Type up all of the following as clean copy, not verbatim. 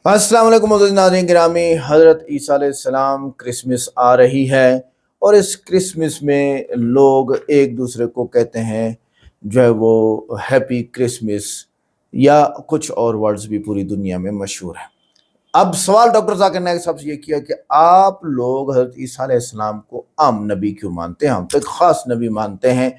अस्सलाम वालेकुम मोअज़्ज़िज़ नाज़रीन गिरामी। हज़रत ईसा अलैहिस्सलाम क्रिसमस आ रही है और इस क्रिसमस में लोग एक दूसरे को कहते हैं जो है वो हैप्पी क्रिसमस या कुछ और वर्ड्स भी पूरी दुनिया में मशहूर हैं। अब सवाल डॉक्टर ज़ाकिर नाइक साहब से ये किया कि आप लोग हज़रत ईसा अलैहिस्सलाम को आम नबी क्यों मानते हैं? हम तो एक ख़ास नबी मानते हैं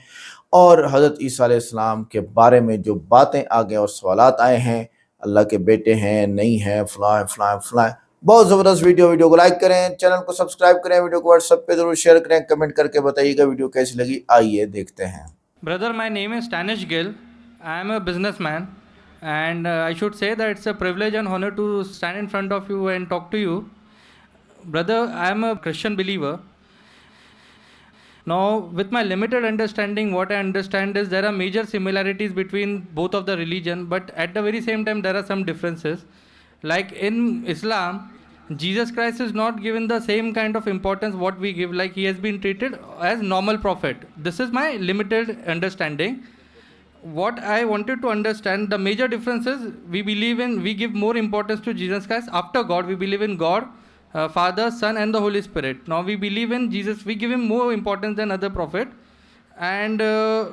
और हज़रत ईसा अलैहिस्सलाम के बारे में जो बातें आगे और सवालात आए हैं, अल्लाह के बेटे हैं, नहीं हैं, फ़लाँ है, फ़लाँ है, फ़लाँ है। बहुत ज़बरदस्त वीडियो को लाइक करें, चैनल को सब्सक्राइब करें, वीडियो को व्हाट्सएप पे ज़रूर शेयर करें, कमेंट करके बताइएगा वीडियो कैसी लगी। आइए देखते हैं। Brother, my name is Tanish Gill. I am a businessman, and I should say that it's a privilege and honor to stand in front of you and talk to you. Brother, I am a Christian believer. Now, with my limited understanding, what I understand is there are major similarities between both of the religion, but at the very same time, there are some differences. Like in Islam, Jesus Christ is not given the same kind of importance what we give, like he has been treated as normal prophet. This is my limited understanding. What I wanted to understand, the major difference is we give more importance to Jesus Christ after God. We believe in God, Father, Son, and the Holy Spirit. Now we believe in Jesus. We give him more importance than other prophet, and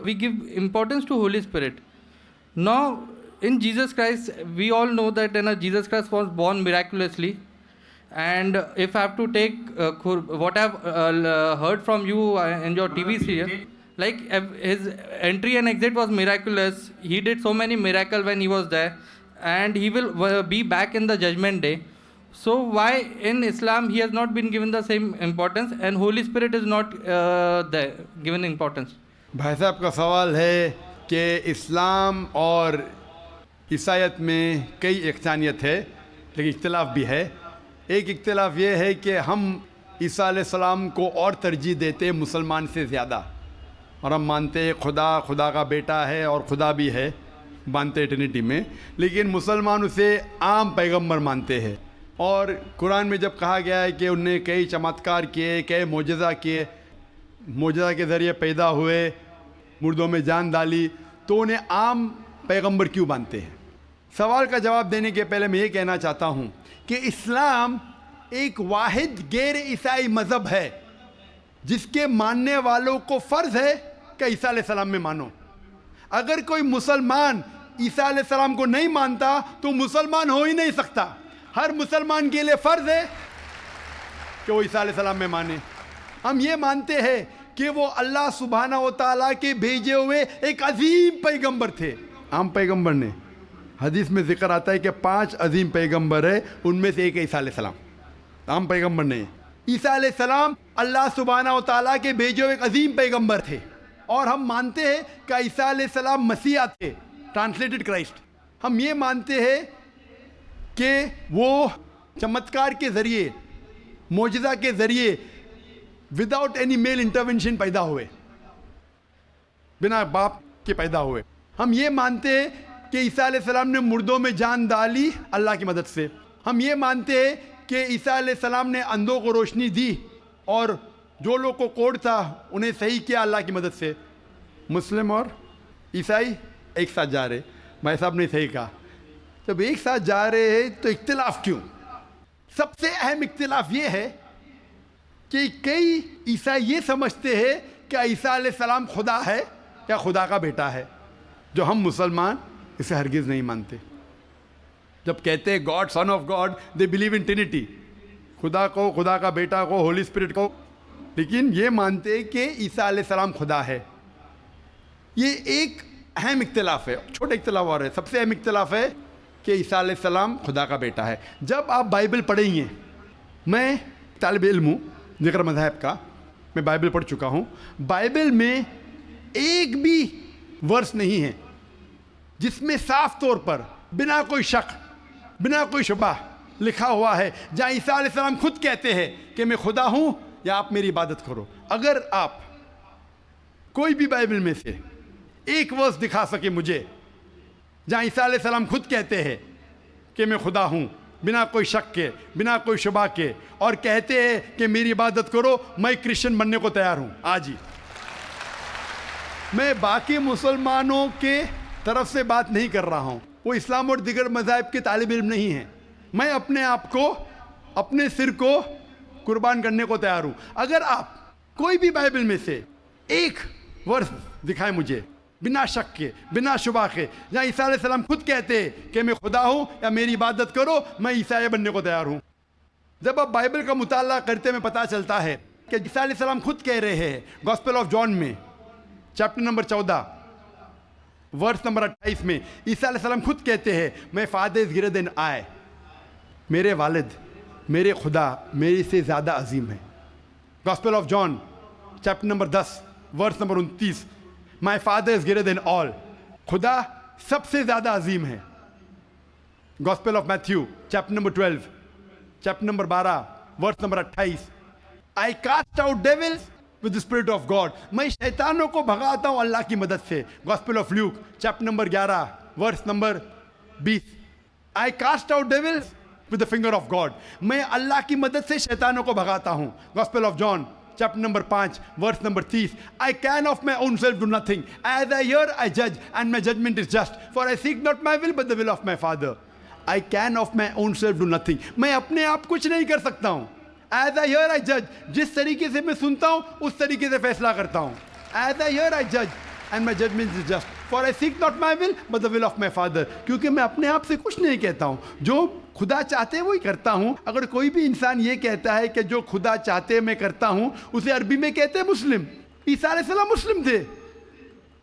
we give importance to Holy Spirit. Now in Jesus Christ, we all know that Jesus Christ was born miraculously. And if I have to take what I've heard from you in your TV serial, like his entry and exit was miraculous. He did so many miracles when he was there, and he will be back in the judgment day. So why in Islam he has not been given the same importance, and Holy Spirit is not there given importance? भाई साहब का सवाल है कि इस्लाम और ईसाईयत में कई यकसानियत है लेकिन इख्तिलाफ भी है। एक इख्तिलाफ ये है कि हम ईसा अलैहिस्सलाम को और तरजीह देते मुसलमान से ज़्यादा, और हम मानते हैं खुदा का बेटा है और खुदा भी है, मानते हैं ट्रिनिटी में, लेकिन मुसलमान उसे आम पैगंबर मानते हैं। और कुरान में जब कहा गया है कि उनने कई चमत्कार किए, कई मोजज़ा किए, मोजज़ा के ज़रिए पैदा हुए, मुर्दों में जान डाली, तो उन्हें आम पैगंबर क्यों मानते हैं? सवाल का जवाब देने के पहले मैं ये कहना चाहता हूँ कि इस्लाम एक वाहिद गैर ईसाई मज़हब है जिसके मानने वालों को फ़र्ज़ है कि ईसा अलैहिस्सलाम में मानो। अगर कोई मुसलमान ईसा अलैहिस्सलाम को नहीं मानता तो मुसलमान हो ही नहीं सकता। हर मुसलमान के लिए फ़र्ज़ है कि वो ईसा अलैहिस्सलाम में माने। हम ये मानते हैं कि वो अल्लाह सुब्हाना व तआला के भेजे हुए एक अजीम पैगंबर थे। आम पैगंबर ने, हदीस में ज़िक्र आता है कि 5 अजीम पैगंबर है, उनमें से एक ईसा अलैहिस्सलाम, आम पैगंबर नहीं। ईसा अलैहिस्सलाम अल्लाह सुब्हाना व तआला के भेजे हुए एक अजीम पैगंबर थे, और हम मानते हैं कि ईसा अलैहिस्सलाम मसीहा थे, ट्रांसलेटेड क्राइस्ट। हम ये मानते हैं कि वो चमत्कार के ज़रिए, मोजज़ा के ज़रिए, विदाउट एनी मेल इंटरवेंशन पैदा हुए, बिना बाप के पैदा हुए। हम ये मानते हैं कि ईसा अलैहिस्सलाम ने मुर्दों में जान डाली अल्लाह की मदद से। हम ये मानते हैं कि ईसा अलैहिस्सलाम ने अंधों को रोशनी दी और जो लोग को कोढ़ था उन्हें सही किया अल्लाह की मदद से। मुस्लिम और ईसाई एक साथ जा रहे, भाई साहब ने सही कहा। जब एक साथ जा रहे हैं तो इख्तिलाफ क्यों? सबसे अहम इख्तिलाफ ये है कि कई ईसाई ये समझते हैं कि ईसा अलैहिस्सलाम खुदा है या खुदा का बेटा है, जो हम मुसलमान इसे हरगिज़ नहीं मानते। जब कहते हैं God, son of God, they believe in Trinity, खुदा को, खुदा का बेटा को, होली स्पिरिट को, लेकिन ये मानते हैं कि ईसा अलैहिस्सलाम खुदा है। ये एक अहम इख्तिलाफ है। छोटे इख्तिलाफ और है, सबसे अहम इख्तिलाफ है कि ईसा अलैहिस्सलाम खुदा का बेटा है। जब आप बाइबल पढ़ेंगे, मैं तालिब इल्म हूँ ज़िक्र मज़हब का, मैं बाइबल पढ़ चुका हूँ। बाइबल में एक भी वर्स नहीं है जिसमें साफ तौर पर बिना कोई शक, बिना कोई शुबा लिखा हुआ है जहाँ ईसा अलैहिस्सलाम खुद कहते हैं कि मैं खुदा हूँ या आप मेरी इबादत करो। अगर आप कोई भी बाइबल में से एक वर्स दिखा सके मुझे जहाँ ईसा अलैहिस्सलाम खुद कहते हैं कि मैं खुदा हूँ, बिना कोई शक के, बिना कोई शुबा के, और कहते हैं कि मेरी इबादत करो, मैं क्रिश्चियन बनने को तैयार हूँ आज ही। मैं बाकी मुसलमानों के तरफ से बात नहीं कर रहा हूँ, वो इस्लाम और दिगर मज़ाहिब के तालिब इल्म नहीं हैं। मैं अपने आप को, अपने सिर को कुर्बान करने को तैयार हूं। अगर आप कोई भी बाइबल में से एक वर्स दिखाएं मुझे, बिना शक के, बिना शुबा के, जहाँ ईसा अलैहिस्सलाम खुद कहते हैं कि मैं खुदा हूं या मेरी इबादत करो, मैं ईसाई बनने को तैयार हूं। जब आप बाइबल का मुताला करते में पता चलता है कि ईसा अलैहिस्सलाम खुद कह रहे हैं गॉस्पेल ऑफ जॉन में चैप्टर नंबर 14 वर्स नंबर 28 में, ईसा अलैहिस्सलाम खुद कहते हैं मैं father is greater than I, मेरे वालिद, मेरे खुदा मेरे से ज़्यादा अजीम है। Gospel of John chapter number 10 verse number 29, my father is greater than all, खुदा सबसे ज़्यादा अजीम है। Gospel of Matthew chapter number 12 chapter number 12 verse number 28, I cast out devils with the spirit of God, मैं शैतानों को भगाता हूं अल्लाह की मदद से। Gospel of Luke chapter number 11 verse number 20, I cast out devils with the finger of God, मैं अल्लाह की मदद से शैतानों को भगाता हूं। Gospel of John chapter number 5 verse number 30, I can of my own self do nothing, as I here I जज and my judgment is just, for I seek not my will but the will of my father. I can of my own self do nothing, मैं अपने आप कुछ नहीं कर सकता हूं। As I here I जज, जिस तरीके से मैं सुनता हूं उस तरीके से फैसला करता हूं। एज आई हियर आई जज and my judgment is just, for I seek not my will but the will of my father, क्योंकि मैं अपने आप से कुछ नहीं कहता हूं, जो खुदा चाहते वही करता हूं। अगर कोई भी इंसान ये कहता है कि जो खुदा चाहते मैं करता हूं, उसे अरबी में कहते हैं मुस्लिम। ईसा अलैहिस्सलाम मुस्लिम थे,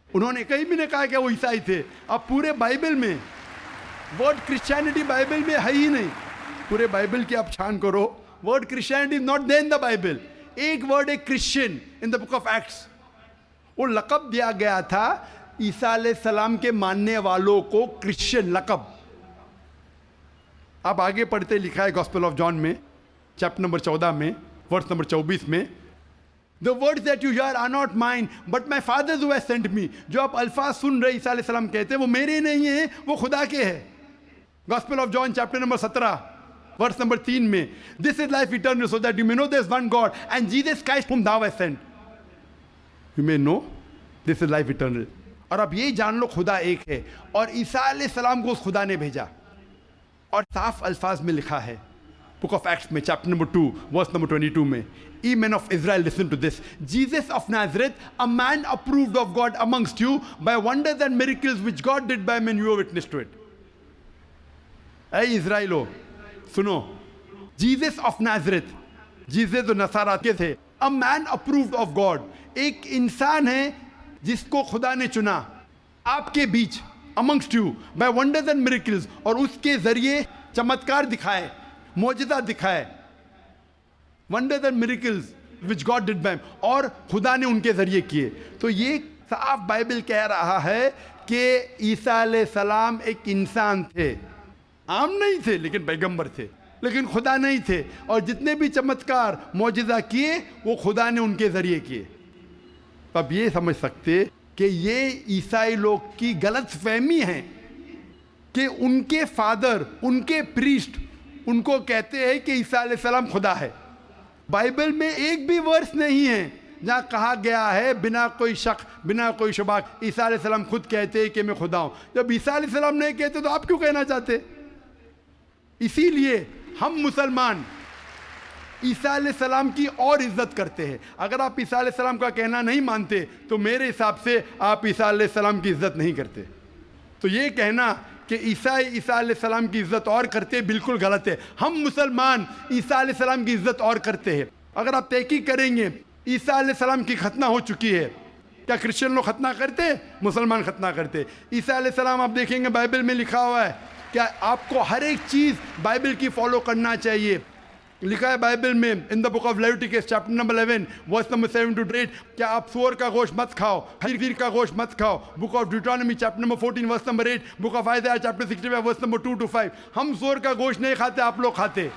उन्होंने कहीं भी नहीं कहा कि वो ईसाई थे। अब पूरे बाइबल में वर्ड क्रिश्चियनिटी बाइबल में है ही नहीं, पूरे बाइबल की आप छान करो, word Christianity is not there in the Bible. एक वर्ड है Christian in the book of Acts, वो लक़ब दिया गया था ईसा अलैहिस्सलाम के मानने वालों को, क्रिश्चियन लक़ब। आप आगे पढ़ते लिखा है गॉस्पेल ऑफ जॉन में चैप्टर नंबर 14 में वर्स नंबर 24 में, the words that you hear are not mine but my father who has sent me, जो आप अल्फाज सुन रहे ईसा अलैहिस्सलाम कहते हैं वो मेरे नहीं हैं, वो खुदा के हैं। Gospel of John chapter number 17 verse number 3 में, this is life eternal so that you may know there is one God and Jesus Christ whom thou hast sent, you may know this is life eternal. और अब ये जान लो खुदा एक है, और ईसा अलैहिस्सलाम को उस खुदा ने भेजा। और साफ अल्फाज में लिखा है बुक ऑफ एक्ट्स में चैप्टर नंबर 2 वर्स नंबर 22 में, ye man of Israel listen to this, Jesus of Nazareth a man approved of God amongst you by wonders and miracles which God did by man, you have witness to it. ऐ इजराइलो सुनो, Jesus of Nazareth, Jesus जो नसारा के थे, a man approved of God, एक इंसान है जिसको खुदा ने चुना आपके बीच, amongst you by wonders and miracles, और उसके जरिए चमत्कार दिखाए, मौजज़ा दिखाए, wonders and miracles which God did by, और खुदा ने उनके जरिए किए। तो ये साफ बाइबल कह रहा है कि ईसा अलैहिस्सलाम एक इंसान थे, आम नहीं थे लेकिन पैगंबर थे, लेकिन खुदा नहीं थे, और जितने भी चमत्कार मौजज़ा किए वो खुदा ने उनके जरिए किए। अब ये समझ सकते कि ये ईसाई लोग की गलत फहमी है कि उनके फादर, उनके प्रीस्ट उनको कहते हैं कि ईसा अलैहिस्सलाम खुदा है। बाइबल में एक भी वर्स नहीं है जहाँ कहा गया है बिना कोई शक, बिना कोई शुबा, ईसा अलैहिस्सलाम खुद कहते हैं कि मैं खुदा हूँ। जब ईसा अलैहिस्सलाम नहीं कहते तो आप क्यों कहना चाहते? इसीलिए हम मुसलमान ईसा अलैहिस्सलाम की और इज्जत करते हैं। अगर आप ईसा अलैहिस्सलाम का कहना नहीं मानते तो मेरे हिसाब से आप ईसा अलैहिस्सलाम की इज्जत नहीं करते। तो ये कहना कि ईसाई ईसा अलैहिस्सलाम की इज्जत और करते हैं, बिल्कुल गलत है। हम मुसलमान ईसा अलैहिस्सलाम की इज्जत और करते हैं। अगर आप तहकीक करेंगे ईसा अलैहिस्सलाम की खतना हो चुकी है, क्या क्रिश्चियन लोग खतना करते हैं? मुसलमान खतना करते हैं। ईसा अलैहिस्सलाम आप देखेंगे बाइबल में लिखा हुआ है, क्या आपको हर एक चीज़ बाइबल की फॉलो करना चाहिए। लिखा है बाइबल में in the book of Leviticus chapter number 11 verse number 7 to 8, क्या आप सूअर का गोश्त मत खाओ, खंजीर का गोश्त मत खाओ। Book of Deuteronomy chapter number 14 verse number 8, book of Isaiah chapter 65 verse number 2 to 5। हम सूअर का गोश्त नहीं खाते, आप लोग खाते।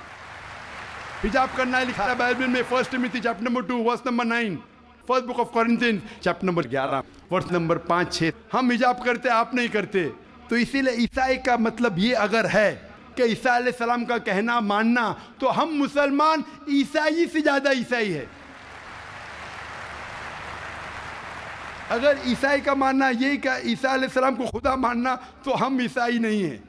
हिजाब करना है लिखा है बाइबल में 1 Timothy chapter number 2 verse number 9, first book of Corinthians chapter number 11 verse number 5-6। हम हिजाब करते, आप नहीं करते। तो इसीलिए ईसाई का मतलब ये अगर है कि ईसा अलैहिस्सलाम का कहना मानना, तो हम मुसलमान ईसाई से ज़्यादा ईसाई है। अगर ईसाई का मानना ये कि ईसा अलैहिस्सलाम को खुदा मानना, तो हम ईसाई नहीं हैं।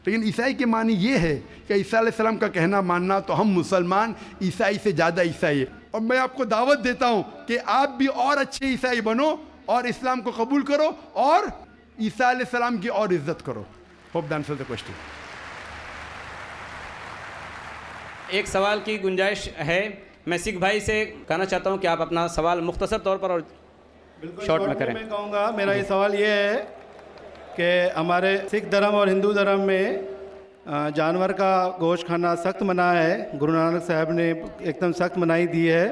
लेकिन ईसाई के मानी ये है कि ईसा अलैहिस्सलाम का कहना मानना तो हम मुसलमान ईसाई से ज़्यादा ईसाई है। और मैं आपको दावत देता हूँ कि आप भी और अच्छे ईसाई बनो और इस्लाम को कबूल करो और ईसा अलैहिस्सलाम की और इज्जत करो। Hope that answers the question. एक सवाल की गुंजाइश है। मैं सिख भाई से कहना चाहता हूं कि आप अपना सवाल मुख्तसर तौर पर और शॉर्ट में करें। मैं कहूँगा, मेरा ये सवाल ये है कि हमारे सिख धर्म और हिंदू धर्म में जानवर का गोश्त खाना सख्त मना है। गुरु नानक साहब ने एकदम सख्त मनाही दी है।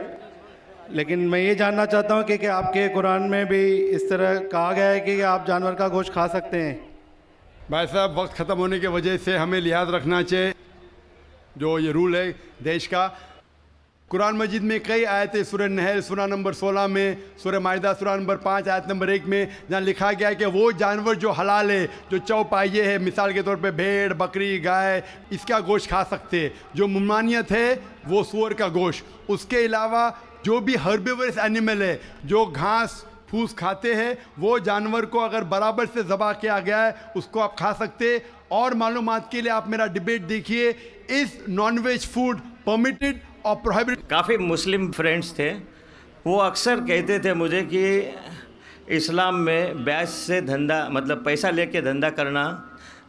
लेकिन मैं ये जानना चाहता हूँ कि आपके कुरान में भी इस तरह कहा गया है कि आप जानवर का गोश्त खा सकते हैं। भाई साहब, वक्त ख़त्म होने की वजह से हमें लिहाज रखना चाहिए जो ये रूल है देश का। कुरान मजीद में कई आयतें, सूरह नहल सूरह नंबर 16 में, सूरह माइदा सूरह नंबर 5 आयत नंबर 1 में, जहाँ लिखा गया है कि वो जानवर जो हलाल है, जो चौपाइये है, मिसाल के तौर पे भेड़, बकरी, गाय, इसका गोश्त खा सकते हैं। जो ममानियत है वो सूअर का गोश्त। उसके अलावा जो भी हर्बीवरस एनिमल है, जो घास फूस खाते हैं, वो जानवर को अगर बराबर से ज़बह किया गया है उसको आप खा सकते। और मालूमात के लिए आप मेरा डिबेट देखिए, is non veg food permitted और प्रोहिबिटेड। काफ़ी मुस्लिम फ्रेंड्स थे, वो अक्सर कहते थे मुझे कि इस्लाम में ब्याज से धंधा, मतलब पैसा लेके धंधा करना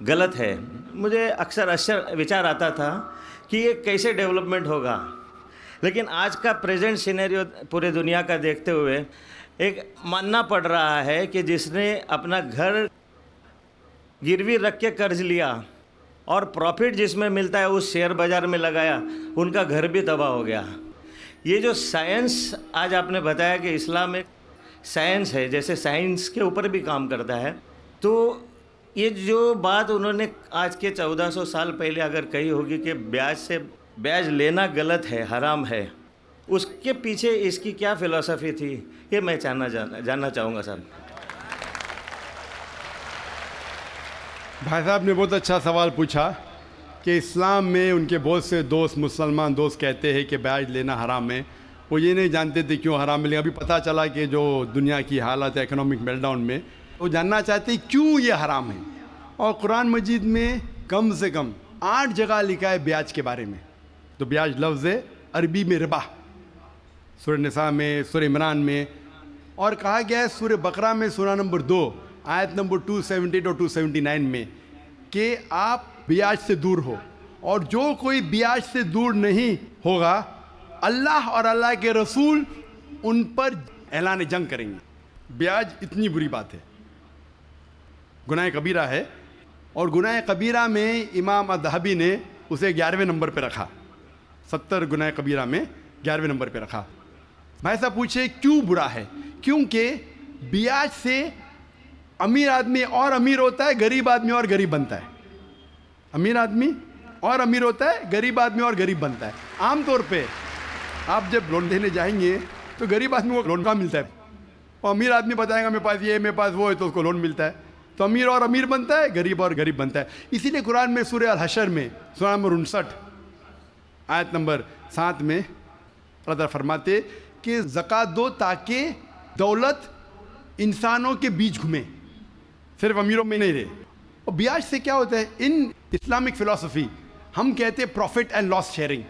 गलत है। मुझे अक्सर विचार आता था कि ये कैसे डेवलपमेंट होगा। लेकिन आज का प्रेजेंट सिनेरियो पूरे दुनिया का देखते हुए एक मानना पड़ रहा है कि जिसने अपना घर गिरवी रख के कर्ज लिया और प्रॉफिट जिसमें मिलता है उस शेयर बाज़ार में लगाया, उनका घर भी तबाह हो गया। ये जो साइंस आज आपने बताया कि इस्लाम एक साइंस है, जैसे साइंस के ऊपर भी काम करता है, तो ये जो बात उन्होंने आज के 1400 साल पहले अगर कही होगी कि ब्याज लेना गलत है, हराम है, उसके पीछे इसकी क्या फ़िलॉसफी थी, ये मैं जानना चाहूँगा सर। भाई साहब ने बहुत अच्छा सवाल पूछा कि इस्लाम में उनके बहुत से दोस्त, मुसलमान दोस्त कहते हैं कि ब्याज लेना हराम है। वो ये नहीं जानते थे क्यों हराम है, लेकिन अभी पता चला कि जो दुनिया की हालत है इकोनॉमिक मेल्टडाउन में, वो जानना चाहते हैं क्यों ये हराम है। और कुरान मजीद में कम से कम 8 जगह लिखा है ब्याज के बारे में। तो ब्याज लफ्ज़ है अरबी में रिबा, सूरह निसा में, सूरह इमरान में, और कहा गया है सूरह बकरा में सूरह नंबर 2 आयत नंबर 278 और 279 में कि आप ब्याज से दूर हो। और जो कोई ब्याज से दूर नहीं होगा, अल्लाह और अल्लाह के रसूल उन पर ऐलान जंग करेंगे। ब्याज इतनी बुरी बात है, गुनाह कबीरा है। और गुनाह कबीरा में इमाम अज़हबी ने उसे 11वें नंबर पर रखा, 70 गुनाह कबीरा में 11वें नंबर पर रखा। भाई साहब पूछे क्यों बुरा है? क्योंकि ब्याज से अमीर आदमी और अमीर होता है, गरीब आदमी और गरीब बनता है। अमीर आदमी और अमीर होता है, गरीब आदमी और गरीब बनता है। आमतौर पे आप जब लोन देने जाएंगे तो गरीब आदमी को लोन कहाँ मिलता है, और अमीर आदमी बताएगा मेरे पास ये, मेरे पास वो है, तो उसको लोन मिलता है। तो अमीर और अमीर बनता है, गरीब और गरीब बनता है। इसीलिए कुरान में सूरह अल हशर में सूरह नंबर 59 आयत नंबर 7 में अल्लाह फरमाते कि ज़कात दो ताकि दौलत इंसानों के बीच घूमे, सिर्फ अमीरों में नहीं रहे। और ब्याज से क्या होता है, इन इस्लामिक फ़िलॉसफी हम कहते हैं प्रॉफिट एंड लॉस शेयरिंग।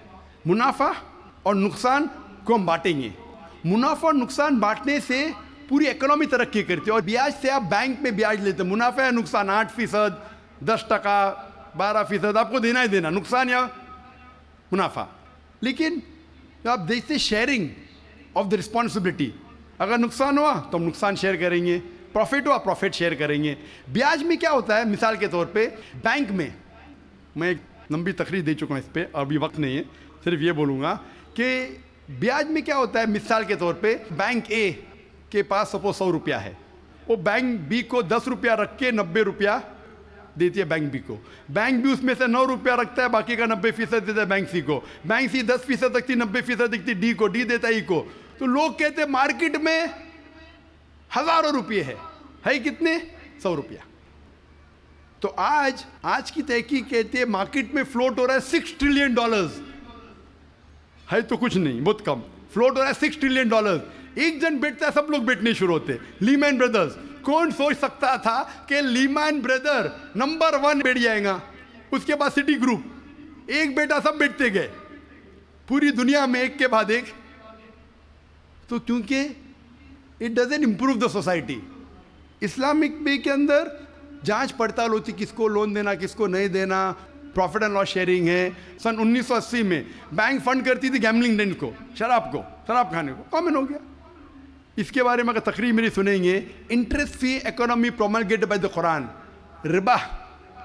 मुनाफा और नुकसान को हम बांटेंगे। मुनाफा और नुकसान बांटने से पूरी इकोनॉमी तरक्की करती है। और ब्याज से आप बैंक में ब्याज लेते हैं, मुनाफा या नुकसान 8%, 10%, 12% आपको देना ही देना, नुकसान या मुनाफा। लेकिन आप देखते शेयरिंग ऑफ द रिस्पॉन्सिबिलिटी, अगर नुकसान हुआ तो हम नुकसान शेयर करेंगे, प्रॉफिट हुआ प्रॉफिट शेयर करेंगे। ब्याज में क्या होता है, मिसाल के तौर पे बैंक में, मैं एक लंबी तकरीर दे चुका हूँ इस पर, अभी वक्त नहीं है, सिर्फ ये बोलूँगा कि ब्याज में क्या होता है। मिसाल के तौर पे बैंक ए के पास सपोज 100 रुपया है, वो बैंक बी को 10 रुपया रख के 90 रुपया देती है बैंक बी को। बैंक बी उसमें से 9 रुपया रखता है, बाकी का 90% देता है बैंक सी को। बैंक सी 10% रखती, 90% देती डी को, डी देता है ई को। तो लोग कहते हैं मार्केट में हज़ारों रुपये है कितने, 100 रुपया। तो आज की तहकीक कहते हैं मार्केट में फ्लोट हो रहा है $6 ट्रिलियन, है तो कुछ नहीं, बहुत कम फ्लोट हो रहा है $6 ट्रिलियन। एक जन बैठता है, सब लोग बैठने शुरू होते। लीमैन ब्रदर्स, कौन सोच सकता था कि लीमैन ब्रदर नंबर 1 बैठ जाएगा। उसके बाद सिटी ग्रुप, एक बेटा सब बेटते गए पूरी दुनिया में एक के बाद एक। तो क्योंकि it doesn't improve the society. Islamic way के अंदर जांच पड़ताल होती, किसको लोन देना किसको नहीं देना, प्रॉफिट एंड लॉस शेयरिंग है। सन 1980 में बैंक फंड करती थी गैम्बलिंग डेंट को, शराब खाने को, कॉमन हो गया। इसके बारे में अगर तकरीर मेरी सुनेंगे, interest free economy promulgated by the Quran, रिबा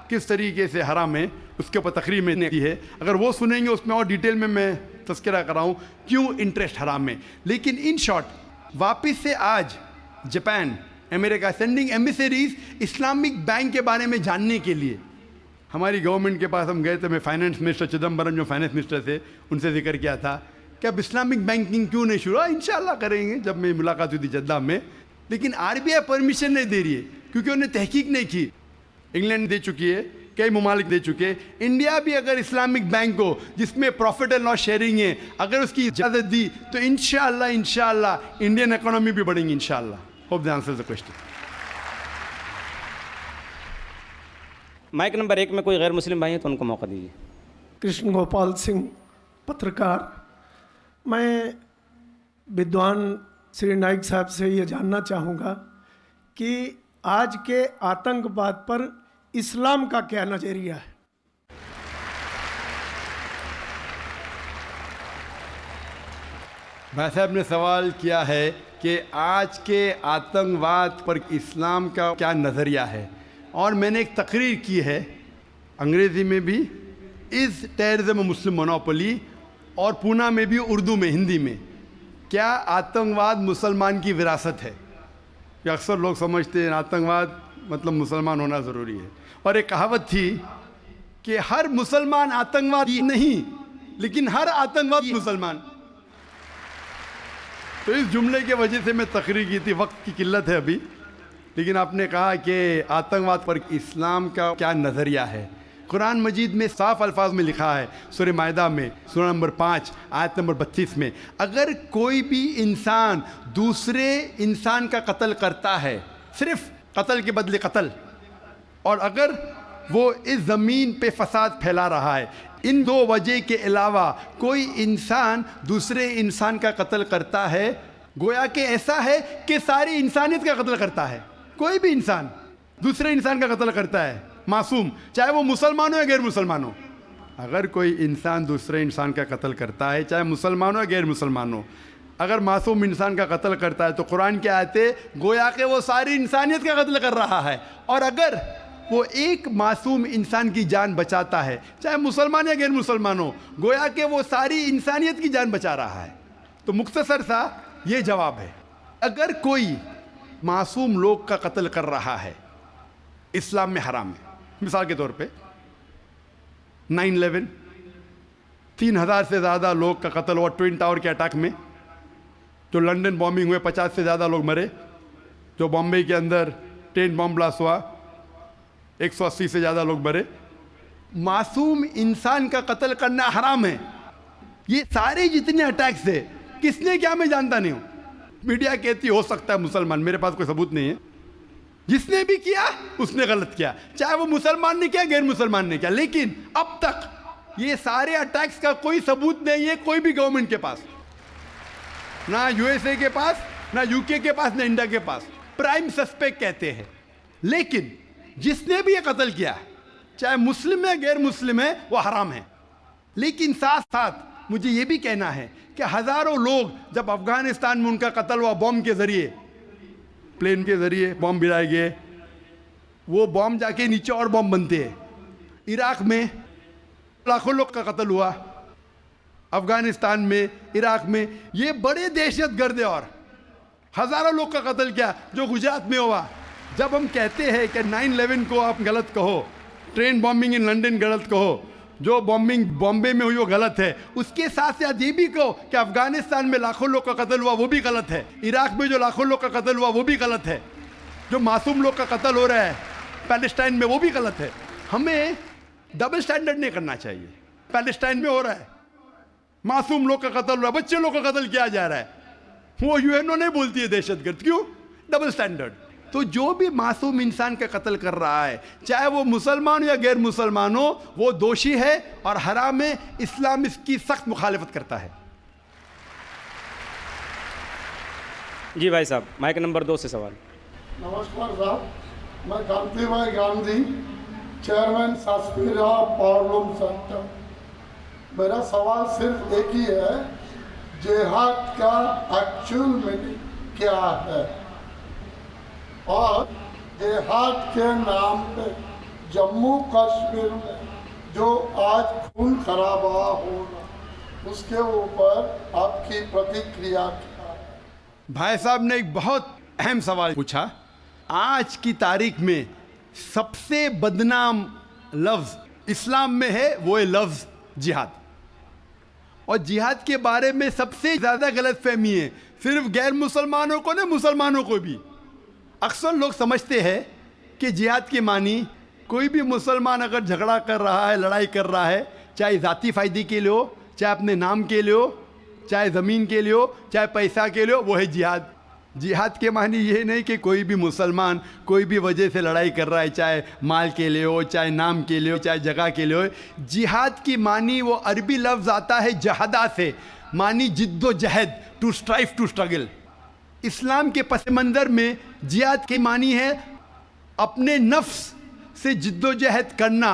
किस तरीके से हराम है, उसके ऊपर तकरीर मैंने की है। अगर वो सुनेंगे उसमें और डिटेल में मैं तस्करा कर रहा हूँ क्यों इंटरेस्ट हराम है। लेकिन इन शॉर्ट, वापस से आज Japan, America sending emissaries Islamic bank के बारे में जानने के लिए। हमारी गवर्नमेंट के पास हम गए थे, मैं फाइनेंस मिनिस्टर चिदम्बरम जो फाइनेंस मिनिस्टर थे उनसे जिक्र किया था कि अब इस्लामिक बैंकिंग क्यों नहीं शुरू। इंशाल्लाह करेंगे, जब मेरी मुलाकात हुई थी जद्दा में। लेकिन आरबीआई परमिशन नहीं दे रही है क्योंकि उन्हें तहकीक नहीं की। इंग्लैंड दे चुकी है, कई ममालिक दे चुके हैं। इंडिया भी अगर इस्लामिक बैंक को जिसमें प्रॉफिट एंड लॉस शेयरिंग है अगर उसकी इजाज़त दी तो इंशाल्लाह इंडियन इकोनॉमी भी बढ़ेंगी इंशाल्लाह। Hope the answer the question. Mike number 1 में कोई गैर मुस्लिम भाई है तो उनको मौका दीजिए। कृष्ण गोपाल सिंह, पत्रकार। मैं विद्वान श्री नाइक साहब से ये जानना चाहूँगा कि आज के आतंकवाद पर इस्लाम का क्या नज़रिया है। भाई साहब ने सवाल किया है कि आज के आतंकवाद पर इस्लाम का क्या नज़रिया है, और मैंने एक तकरीर की है अंग्रेज़ी में भी, इज़ टेररिज्म मुस्लिम मोनोपोली, और पूना में भी उर्दू में, हिंदी में, क्या आतंकवाद मुसलमान की विरासत है। कि अक्सर लोग समझते हैं आतंकवाद मतलब मुसलमान होना ज़रूरी है। और एक कहावत थी कि हर मुसलमान आतंकवादी नहीं, लेकिन हर आतंकवादी मुसलमान। तो इस जुमले की वजह से मैं तकरीर की थी, वक्त की किल्लत है अभी। लेकिन आपने कहा कि आतंकवाद पर इस्लाम का क्या नज़रिया है। कुरान मजीद में साफ अल्फाज में लिखा है, सूरह मायदा में सूरह नंबर 5 आयत नंबर 32 में, अगर कोई भी इंसान दूसरे इंसान का कत्ल करता है, सिर्फ कत्ल के बदले कत्ल, और अगर वो इस ज़मीन पे फसाद फैला रहा है, इन दो वजह के अलावा कोई इंसान दूसरे इंसान का कत्ल करता है, गोया कि ऐसा है कि सारी इंसानियत का कत्ल करता है। कोई भी इंसान दूसरे इंसान का कत्ल करता है, मासूम, चाहे वो मुसलमान हो या गैर मुसलमान हो। अगर कोई इंसान दूसरे इंसान का कत्ल करता है, चाहे मुसलमान हो या गैर मुसलमान हो, अगर मासूम इंसान का कत्ल करता है तो कुरान की आयतें गोया कि वो सारी इंसानियत का कत्ल कर रहा है। और अगर वो एक मासूम इंसान की जान बचाता है, चाहे मुसलमान या गैर मुसलमान हो, गोया कि वो सारी इंसानियत की जान बचा रहा है। तो मुख्तसर सा ये जवाब है, अगर कोई मासूम लोग का कत्ल कर रहा है, इस्लाम में हराम है। मिसाल के तौर पे 9/11 3,000 से ज़्यादा लोग का कत्ल हुआ ट्विन टावर के अटैक में। जो लंदन बॉम्बिंग हुए 50 से ज़्यादा लोग मरे। जो बॉम्बे के अंदर ट्रेन बॉम्ब ब्लास्ट हुआ 180 से ज़्यादा लोग मरे। मासूम इंसान का कत्ल करना हराम है। ये सारे जितने अटैक्स है, किसने क्या मैं जानता नहीं हूँ। मीडिया कहती हो सकता है मुसलमान, मेरे पास कोई सबूत नहीं है। जिसने भी किया उसने गलत किया, चाहे वो मुसलमान ने किया गैर मुसलमान ने किया। लेकिन अब तक ये सारे अटैक्स का कोई सबूत नहीं है कोई भी गवर्नमेंट के पास, ना यूएसए के पास, ना यूके के पास, ना इंडिया के पास। प्राइम सस्पेक्ट कहते हैं। लेकिन जिसने भी ये कत्ल किया, चाहे मुस्लिम है गैर मुस्लिम है, वो हराम है। लेकिन साथ साथ मुझे ये भी कहना है कि हज़ारों लोग जब अफगानिस्तान में उनका कत्ल हुआ बॉम्ब के ज़रिए, प्लेन के ज़रिए बॉम्ब गिराए गए, वो बॉम्ब जाके नीचे और बॉम्ब बनते हैं। इराक़ में लाखों लोग का कत्ल हुआ, अफगानिस्तान में, इराक़ में, ये बड़े दहशतगर्द है। और हज़ारों लोग का कत्ल किया जो गुजरात में हुआ। जब हम कहते हैं कि 9/11 को आप गलत कहो, ट्रेन बॉम्बिंग इन लंदन गलत कहो, जो बॉम्बिंग बॉम्बे में हुई वो गलत है, उसके साथ साथ ये भी कहो कि अफगानिस्तान में लाखों लोग का कत्ल हुआ वो भी गलत है, इराक़ में जो लाखों लोग का कत्ल हुआ वो भी गलत है, जो मासूम लोग का कत्ल हो रहा है पैलेस्टाइन में वो भी गलत है। हमें डबल स्टैंडर्ड नहीं करना चाहिए। पैलेस्टाइन में हो रहा है, मासूम लोग का कत्ल हो रहा है, बच्चे लोग का कत्ल किया जा रहा है, वो यूएनओ नहीं बोलती है दहशतगर्द। क्यों? Double standard. तो जो भी मासूम इंसान का कत्ल कर रहा है, चाहे वो मुसलमान हो या गैर मुसलमान हो, वो दोषी है और हराम है। इस्लाम इसकी सख्त मुखालिफत करता है। जी भाई साहब, माइक नंबर 2 से सवाल। नमस्कार साहब, मैं कांति भाई गांधी, चेयरमैन सासपीरा पावरलूम सेंटर। मेरा सवाल सिर्फ एक ही है, जिहाद का एक्चुअल मीनिंग क्या है और जिहाद के नाम पे जम्मू कश्मीर में जो आज खून खराबा हो रहा, उसके ऊपर आपकी प्रतिक्रिया क्या है? भाई साहब ने एक बहुत अहम सवाल पूछा। आज की तारीख में सबसे बदनाम लफ्ज़ इस्लाम में है, वो है लफ्ज़ जिहाद। और जिहाद के बारे में सबसे ज़्यादा गलतफहमी है, सिर्फ गैर मुसलमानों को नहीं, मुसलमानों को भी। अक्सर लोग समझते हैं कि जिहाद के मानी कोई भी मुसलमान अगर झगड़ा कर रहा है, लड़ाई कर रहा है, चाहे ज़ाती फ़ायदे के लिए हो, चाहे अपने नाम के लिए हो, चाहे ज़मीन के लिए हो, चाहे पैसा के लिए हो, वो है जिहाद। जिहाद के मानी ये नहीं कि कोई भी मुसलमान कोई भी वजह से लड़ाई कर रहा है, चाहे माल के लिए हो, चाहे नाम के लिए हो, चाहे जगह के लिए हो। जिहाद की मानी वो अरबी लफ्ज़ आता है जहदा से, मानी जिद्दोजहद, टू स्ट्राइव, टू स्ट्रगल। इस्लाम के पस मंज़र में जिहाद की मानी है अपने नफ्स से जिद्दोजहद करना,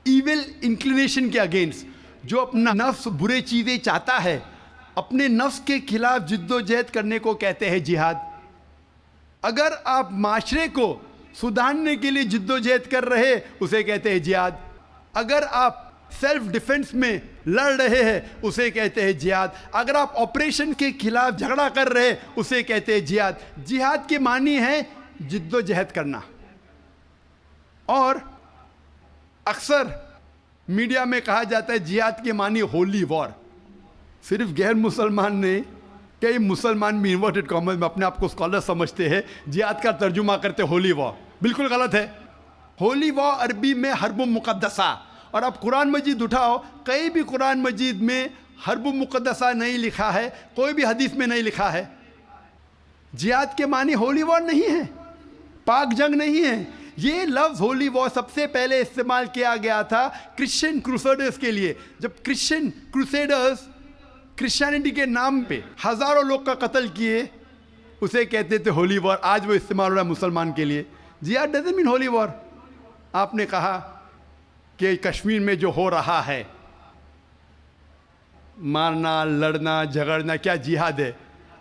ईविल इंक्लिनेशन के अगेंस्ट। जो अपना नफ्स बुरे चीज़ें चाहता है, अपने नफ्स के खिलाफ जिद्दोजहद करने को कहते हैं जिहाद। अगर आप माशरे को सुधारने के लिए जिद्दोजहद कर रहे, उसे कहते हैं जिहाद। अगर आप सेल्फ डिफेंस में लड़ रहे हैं, उसे कहते हैं जिहाद। अगर आप ऑपरेशन के खिलाफ झगड़ा कर रहे, उसे कहते हैं जिहाद। जिहाद के मानी है जिद्दोजहद करना। और अक्सर मीडिया में कहा जाता है जिहाद के मानी होली वॉर। सिर्फ गैर मुसलमान ने, कई मुसलमान भी इन्वर्टेड कॉमर्स में अपने आप को स्कॉलर समझते हैं, जिहाद का तर्जुमा करते होली वॉर। बिल्कुल गलत है। होली वॉर अरबी में हर्ब मुक़द्दसा, और आप कुरान मजीद उठाओ, कहीं भी कुरान मजीद में हर्ब मुक़द्दसा नहीं लिखा है, कोई भी हदीस में नहीं लिखा है। जिहाद के मानी होली वॉर नहीं है, पाक जंग नहीं है। ये लफ्ज़ होली वॉर सबसे पहले इस्तेमाल किया गया था क्रिश्चियन क्रूसेडर्स के लिए। जब क्रिश्चियन क्रूसेडर्स क्रिश्चियनिटी के नाम पे हज़ारों लोग का कत्ल किए, उसे कहते थे होली वॉर। आज वो इस्तेमाल हो रहा है मुसलमान के लिए। जिहाद डजंट मीन होली वॉर। आपने कहा कि कश्मीर में जो हो रहा है, मारना, लड़ना, झगड़ना, क्या जिहाद है?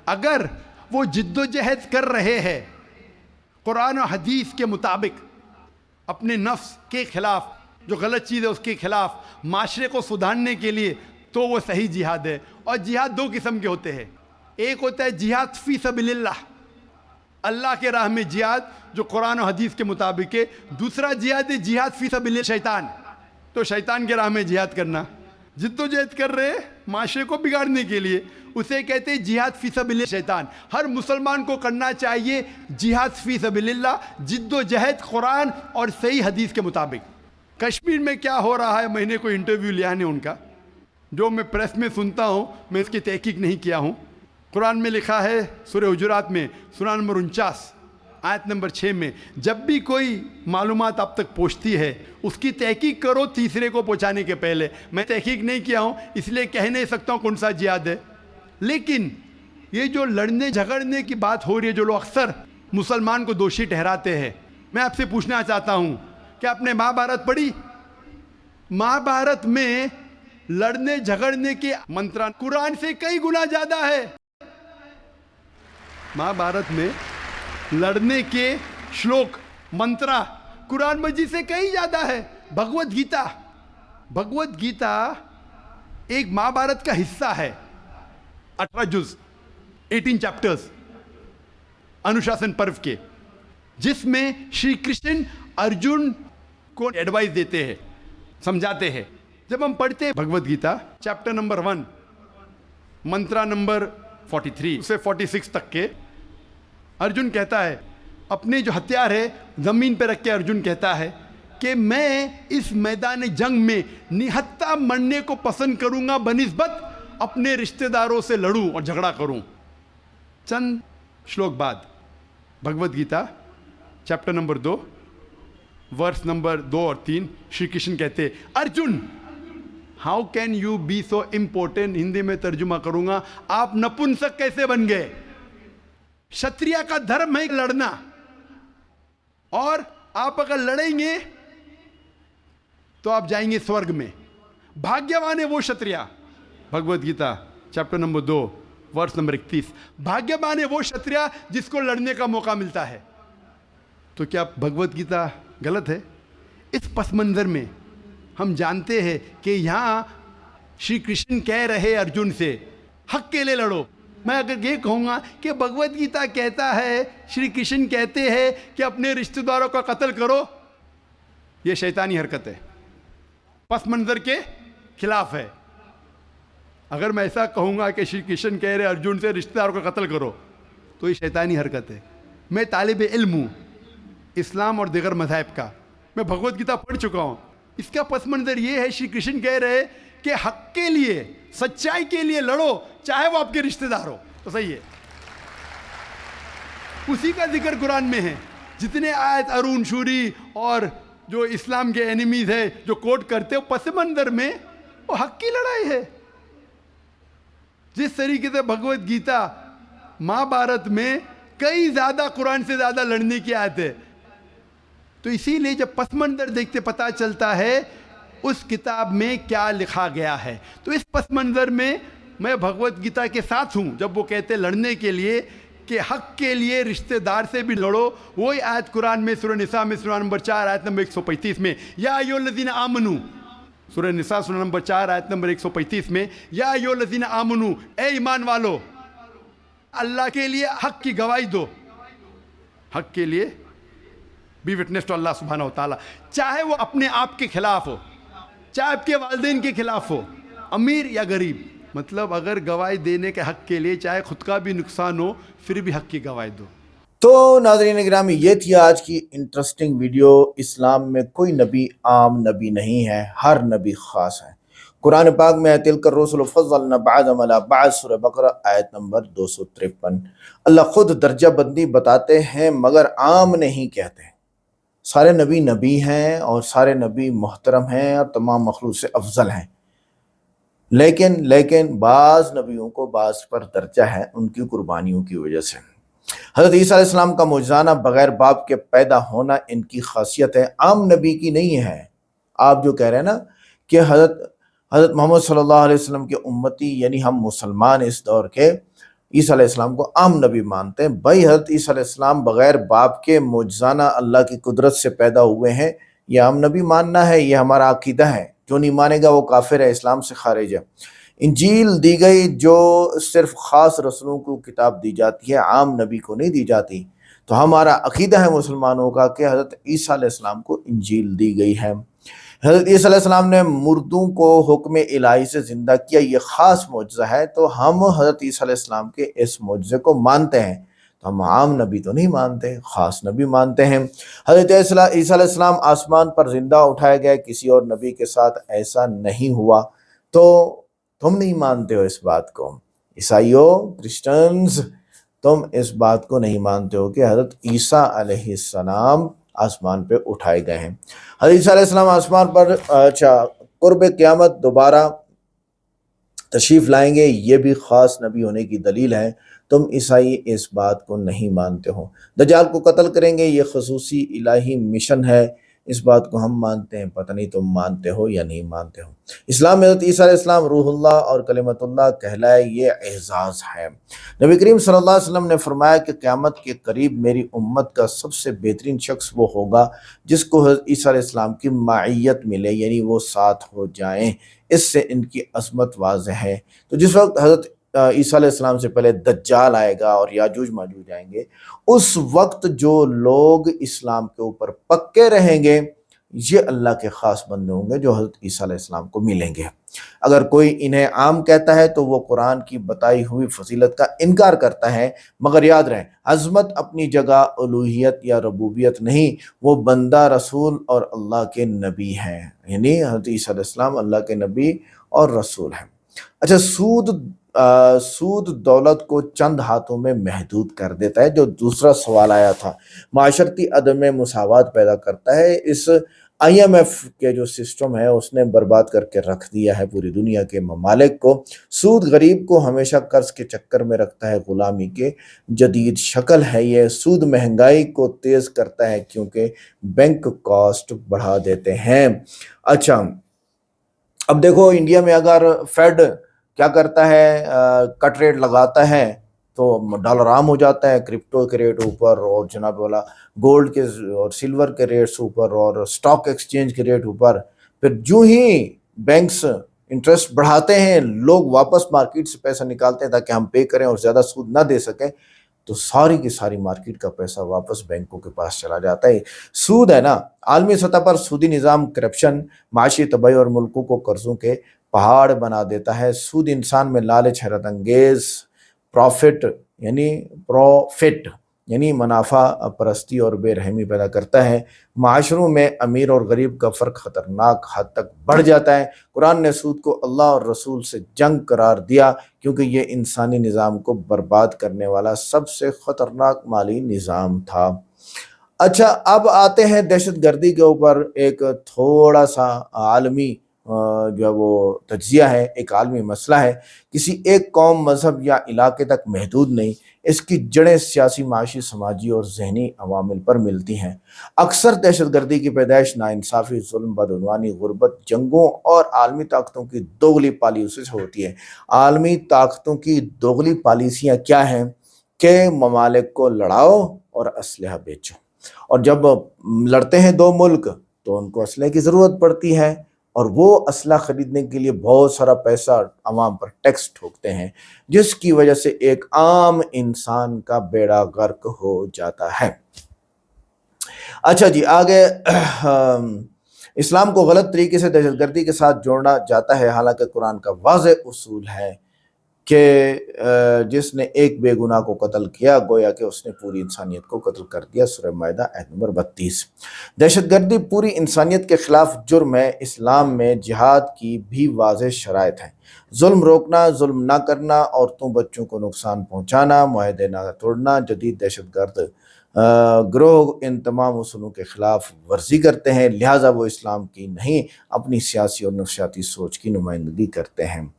अगर वो जिद्दोजहद कर रहे हैं कुरान और हदीस के मुताबिक, अपने नफ्स के खिलाफ, जो गलत चीज़ है उसके खिलाफ, माशरे को सुधारने के लिए, तो वो सही जिहाद है। और जिहाद दो किस्म के होते हैं। एक होता है जिहाद फ़ी सबीलिल्लाह, अल्लाह के राह में जिहाद, जो कुरान और हदीस के मुताबिक है। दूसरा जिहाद है जिहाद फ़ी सबीलिल्लाह शैतान, तो शैतान के राह में जिहाद करना। जिद्दोजहद कर रहे माशरे को बिगाड़ने के लिए, उसे कहते हैं जिहाद फ़ी सबीलिल्लाह शैतान। हर मुसलमान को करना चाहिए जिहाद फ़ी सबीलिल्लाह, जिद्दोजहद कुरान और सही हदीस के मुताबिक। कश्मीर में क्या हो रहा है, मैंने कोई इंटरव्यू लिया नहीं उनका, जो मैं प्रेस में सुनता हूँ, मैं इसकी तहकीक नहीं किया हूँ। कुरान में लिखा है सूरह हुजुरात में, सूरह नंबर 49 आयत नंबर 6 में, जब भी कोई मालूमात आप तक पहुँचती है, उसकी तहकीक करो तीसरे को पहुँचाने के पहले। मैं तहकीक नहीं किया हूँ, इसलिए कह नहीं सकता हूँ कौन सा जिहाद है। लेकिन ये जो लड़ने झगड़ने की बात हो रही है, जो लोग अक्सर मुसलमान को दोषी ठहराते हैं, मैं आपसे पूछना चाहता हूँ कि आपने महाभारत पढ़ी? महाभारत में लड़ने झगड़ने के मंत्र कुरान से कई गुना ज़्यादा है। महाभारत में लड़ने के श्लोक, मंत्रा कुरान मजीद से कई ज़्यादा है। भगवत गीता, भगवत गीता एक महाभारत का हिस्सा है, 18 जुज़, 18 चैप्टर्स अनुशासन पर्व के, जिसमें श्री कृष्ण अर्जुन को एडवाइस देते हैं, समझाते हैं। जब हम पढ़ते हैं भगवत गीता चैप्टर नंबर 1 मंत्रा नंबर 43 से 46 तक के, अर्जुन कहता है, अपने जो हथियार है ज़मीन पे रख के अर्जुन कहता है कि मैं इस मैदान जंग में निहत्ता मरने को पसंद करूंगा बनिस्बत अपने रिश्तेदारों से लड़ूं और झगड़ा करूं। चंद श्लोक बाद Bhagavad Gita chapter number 2 verse number 2 और 3 श्री कृष्ण कहते, Arjun how can you be so important, Hindi में तर्जुमा करूंगा, आप नपुंसक कैसे बन गए? क्षत्रिय का धर्म है लड़ना, और आप अगर लड़ेंगे तो आप जाएंगे स्वर्ग में। भाग्यवान है वो क्षत्रिय, Bhagavad Gita chapter number 2 verse number 31, भाग्यवान है वो क्षत्रिय जिसको लड़ने का मौका मिलता है। तो क्या भगवत गीता गलत है? इस पस मंजर में हम जानते हैं कि यहाँ श्री कृष्ण कह रहे अर्जुन से हक के लिए लड़ो। मैं अगर ये कहूँगा कि भगवत गीता कहता है, श्री कृष्ण कहते हैं कि अपने रिश्तेदारों का कत्ल करो, ये शैतानी हरकत है, पस मंजर के खिलाफ है। अगर मैं ऐसा कहूँगा कि श्री कृष्ण कह रहे अर्जुन से रिश्तेदारों का कत्ल करो, तो ये शैतानी हरकत है। मैं तालिब इल्म हूँ इस्लाम और दीगर मज़ाहिब का, मैं भगवत गीता पढ़ चुका हूँ। इसका पस मंजर ये है, श्री कृष्ण कह रहे कि हक के लिए, सच्चाई के लिए लड़ो, चाहे वो आपके रिश्तेदार हो। तो सही है, उसी का जिक्र कुरान में है। जितने आयत अरुण शूरी और जो इस्लाम के एनिमीज है जो कोट करते हो, पस मंजर में वो हक की लड़ाई है। जिस तरीके से भगवत गीता महाभारत में कई ज़्यादा कुरान से ज़्यादा लड़ने की आयत है, तो इसीलिए जब पस मंजर देखते पता चलता है उस किताब में क्या लिखा गया है। तो इस पस मंजर में मैं भगवत गीता के साथ हूँ जब वो कहते लड़ने के लिए कि हक के लिए रिश्तेदार से भी लड़ो। वही आयत कुरान में सूरह निसा में सूरह नंबर 4 आयत नंबर 135 में, या अय्युहल्लज़ीना आमनू, सूरह निसा सूरह नंबर 4 आयत नंबर 135 में, या अय्युहल्लज़ीना आमनू, ए ईमान वालो, अल्लाह के लिए हक की गवाही दो। हक के लिए बी विटनेस टू अल्लाह सुब्हानहू व तआला, चाहे वो अपने आप के खिलाफ हो, चाहे आपके वालिदैन के खिलाफ हो, अमीर या गरीब। मतलब अगर गवाही देने के हक के लिए चाहे खुद का भी नुकसान हो, फिर भी हक की गवाही दो। तो नाज़रीन गिरामी, ये थी आज की इंटरेस्टिंग वीडियो। इस्लाम में कोई नबी आम नबी नहीं है, हर नबी ख़ास है। कुरान पाक में तिलकर रसूल फज़्ज़लना बअदहुम अला बअद, सूरह बकरा आयत नंबर 253। अल्लाह खुद दर्जा बंदी बताते हैं मगर आम नहीं कहते। सारे नबी नबी हैं और सारे नबी मोहतरम हैं और तमाम मखलूक से अफजल हैं, लेकिन बाज़ नबियों को बाज़ पर दर्जा है उनकी कुर्बानियों की वजह से। हज़रत ईसा अलैहिस्सलाम का मुजज़ाना बग़ैर बाप के पैदा होना इनकी खासियत है, आम नबी की नहीं है। आप जो कह रहे हैं ना कि हज़रत मोहम्मद सल्लल्लाहु अलैहि वसल्लम के उम्मती यानी हम मुसलमान इस दौर के ईसा अलैहिस्सलाम को आम नबी मानते हैं। भाई हज़रत ईसा अलैहिस्सलाम बग़ैर बाप के मुजज़ाना अल्लाह की कुदरत से पैदा हुए हैं, ये आम नबी मानना है, ये हमारा अकीदा है। जो नहीं मानेगा वो काफिर है, इस्लाम से खारिज है। इंजील दी गई जो सिर्फ ख़ास रसूलों को किताब दी जाती है, आम नबी को नहीं दी जाती। तो हमारा अकीदा है मुसलमानों का कि हज़रत ईसा अलैहिस्सलाम को इंजील दी गई है। हज़रत ईसा अलैहिस्सलाम ने मुर्दों को हुक्म इलाही से ज़िंदा किया, ये ख़ास मौजज़ा है। तो हम हज़रत ईसा अलैहिस्सलाम के इस मौजज़े को मानते हैं। तो हम आम नबी तो नहीं मानते, ख़ास नबी मानते हैं। हज़रत ईसा अलैहिस्सलाम आसमान पर ज़िंदा उठाए गए, किसी और नबी के साथ ऐसा नहीं हुआ। तो तुम नहीं मानते हो इस बात को, ईसाइयों, क्रिश्चियंस, तुम इस बात को नहीं मानते हो कि हज़रत ईसा अलैहिस्सलाम आसमान पे उठाए गए हैं। हज़रत ईसा अलैहिस्सलाम आसमान पर कुर्ब क़यामत दोबारा तशरीफ़ लाएंगे, ये भी ख़ास नबी होने की दलील है। तुम ईसाई इस बात को नहीं मानते हो। दज्जाल को कत्ल करेंगे, ये ख़ुसूसी इलाही मिशन है, इस बात को हम मानते हैं। पता नहीं तुम मानते हो या नहीं मानते हो। इस्लाम में हज़रत ईसा अलैहिस्सलाम रूहुल्लाह और कलिमतुल्लाह कहलाए, ये एज़ाज़ है। नबी करीम सल्लल्लाहु अलैहि वसल्लम ने फरमाया कि क़यामत के करीब मेरी उम्मत का सबसे बेहतरीन शख्स वो होगा जिसको हज़रत ईसा अलैहिस्सलाम की माइयत मिले, यानी वो साथ हो जाएं। इससे इनकी अज़मत वाज़ेह है। तो जिस वक्त हज़रत ईसा अलैहिस्सलाम से पहले दज्जाल आएगा और याजूज माजूज आएंगे, उस वक्त जो लोग इस्लाम के ऊपर पक्के रहेंगे, ये अल्लाह के ख़ास बंदे होंगे जो हज़रत ईसा अलैहिस्सलाम को मिलेंगे। अगर कोई इन्हें आम कहता है तो वो कुरान की बताई हुई फजीलत का इनकार करता है। मगर याद रहे, अज़मत अपनी जगह, उलूहियत या रबूबियत नहीं, वो बंदा, रसूल और अल्लाह के नबी हैं। यानी हज़रत ईसा अलैहिस्सलाम अल्लाह के नबी और रसूल हैं। अच्छा, सूद दौलत को चंद हाथों में महदूद कर देता है। जो दूसरा सवाल आया था, माशरती अदम में मुसावात पैदा करता है। इस IMF के जो सिस्टम है उसने बर्बाद करके रख दिया है पूरी दुनिया के ममालिक को। सूद गरीब को हमेशा कर्ज के चक्कर में रखता है, गुलामी के जदीद शक्ल है ये। सूद महंगाई को तेज करता है क्योंकि बैंक कॉस्ट बढ़ा देते हैं। अच्छा, अब देखो इंडिया में अगर फेड क्या करता है, कट रेट लगाता है तो डॉलर आम हो जाता है, क्रिप्टो के रेट ऊपर, और जनाब वाला गोल्ड के और सिल्वर के रेट्स ऊपर, और स्टॉक एक्सचेंज के रेट ऊपर। फिर जो ही बैंक्स इंटरेस्ट बढ़ाते हैं, लोग वापस मार्केट से पैसा निकालते हैं ताकि हम पे करें और ज़्यादा सूद ना दे सकें, तो सारी की सारी मार्केट का पैसा वापस बैंकों के पास चला जाता है। सूद है ना, आलमी सतह पर सूदी निज़ाम करप्शन, माशी तबाही और मुल्कों को कर्जों के पहाड़ बना देता है। सूद इंसान में लालच, हैरत अंगेज प्रॉफिट यानी मुनाफा परस्ती और बेरहमी पैदा करता है। माशरों में अमीर और गरीब का फ़र्क ख़तरनाक हद तक बढ़ जाता है। कुरान ने सूद को अल्लाह और रसूल से जंग करार दिया क्योंकि ये इंसानी निज़ाम को बर्बाद करने वाला सबसे ख़तरनाक माली निज़ाम था। अच्छा, अब आते हैं दहशत गर्दी के ऊपर। एक थोड़ा सा आलमी जो है वो तज्जिया है, एक आलमी मसला है। किसी एक कौम, मज़हब या इलाके तक महदूद नहीं, इसकी जड़ें सियासी, माशी, समाजी और जहनी अवामिल पर मिलती हैं। अक्सर दहशत गर्दी की पैदाइश नाइंसाफ़ी, जुल्म, बदउनवानी, गुर्बत, जंगों और आलमी ताकतों की दोगली पॉलिसी से होती है। आलमी ताकतों की दोगली पॉलिसियाँ क्या हैं कि ममालिक को लड़ाओ और असलहा बेचो, और जब लड़ते हैं दो मुल्क तो उनको असलहे की ज़रूरत पड़ती है, और वो असला खरीदने के लिए बहुत सारा पैसा अवाम पर टैक्स ठोकते हैं, जिसकी वजह से एक आम इंसान का बेड़ा गर्क हो जाता है। अच्छा जी, आगे इस्लाम को गलत तरीके से दहशतगर्दी के साथ जोड़ा जाता है, हालांकि कुरान का वाज़ेह उसूल है कि जिसने एक बेगुनाह को कत्ल किया गोया कि उसने पूरी इंसानियत को कत्ल कर दिया। सूरह माइदा आयत नंबर 32। दहशतगर्दी पूरी इंसानियत के खिलाफ जुर्म है। इस्लाम में जिहाद की भी वाज़ेह शराइत हैं। जुल्म रोकना, जुल्म ना करना, औरतों बच्चों को नुकसान पहुँचाना, मुआहदे ना तोड़ना। जदीद दहशतगर्द ग्रोह इन तमाम उसूलों के खिलाफ वर्जी करते हैं, लिहाजा वो इस्लाम की नहीं अपनी सियासी और नफ्सियाती सोच की नुमाइंदगी करते हैं।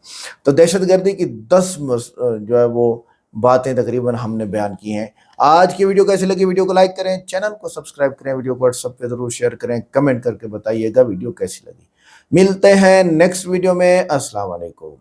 तो दहशतगर्दी की 10 जो है वो बातें तकरीबन हमने बयान की हैं। आज की वीडियो कैसी लगी? वीडियो को लाइक करें, चैनल को सब्सक्राइब करें, वीडियो को व्हाट्सएप पे ज़रूर शेयर करें, कमेंट करके बताइएगा वीडियो कैसी लगी। मिलते हैं नेक्स्ट वीडियो में। अस्सलाम वालेकुम।